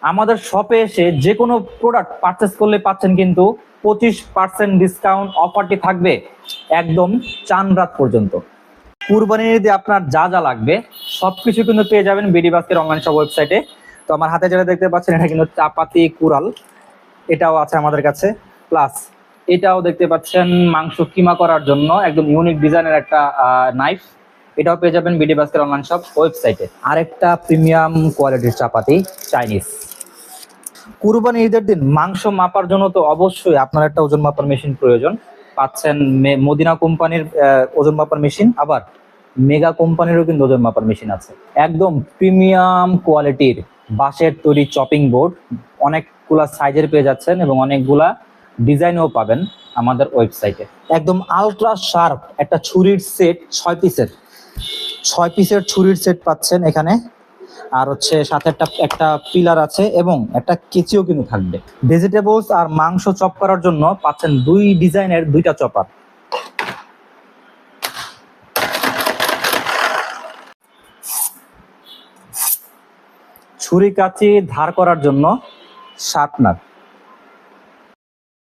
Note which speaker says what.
Speaker 1: আমাদের শপে এসে যে কোনো প্রোডাক্ট পারচেস করলে পাচ্ছেন কিন্তু 25% ডিসকাউন্ট। অফারটি থাকবে একদম চান রাত পর্যন্ত। কুরবানির ঈদে আপনার যা যা লাগবে সবকিছু কিন্তু পেয়ে যাবেন বিডি বাস্কেট অনলাইন শপ ওয়েবসাইটে। তো আমার হাতে যেটা দেখতে পাচ্ছেন এটা কিন্তু চাপাতি কুড়াল, এটাও আছে আমাদের কাছে। প্লাস এটাও দেখতে পাচ্ছেন মাংস কিমা করার জন্য একদম ইউনিক ডিজাইনের একটা নাইফ, এটাও পেয়ে যাবেন বিডি বাস্কেট অনলাইন শপ ওয়েবসাইটে। আরেকটা প্রিমিয়াম কোয়ালিটির চাপাতি চাইনিজ। কুরবানি ঈদের দিন মাংস মাপার জন্য তো অবশ্যই আপনার একটা ওজন মাপার মেশিন প্রয়োজন। পাচ্ছেন মদিনা কোম্পানির ওজন মাপার মেশিন, আবার মেগা কোম্পানিরও কিন্তু ওজন মাপার মেশিন আছে। একদম প্রিমিয়াম কোয়ালিটির বাঁশের তৈরি চপিং বোর্ড অনেকগুলা সাইজের পেয়ে যাচ্ছেন এবং অনেকগুলা ডিজাইনও পাবেন আমাদের ওয়েবসাইটে। একদম আলট্রা শার্প একটা ছুরির সেট 6 পিসের ছুরির সেট পাচ্ছেন এখানে। আর হচ্ছে সাথে একটা পিলার আছে এবং একটা কেচিও কিন্তু থাকবে। ভেজিটেবলস আর মাংস চপ করার জন্য পাচ্ছেন 2 ডিজাইনের 2টা চপার। ছুরি কাঁচি ধার করার জন্য শার্পনার।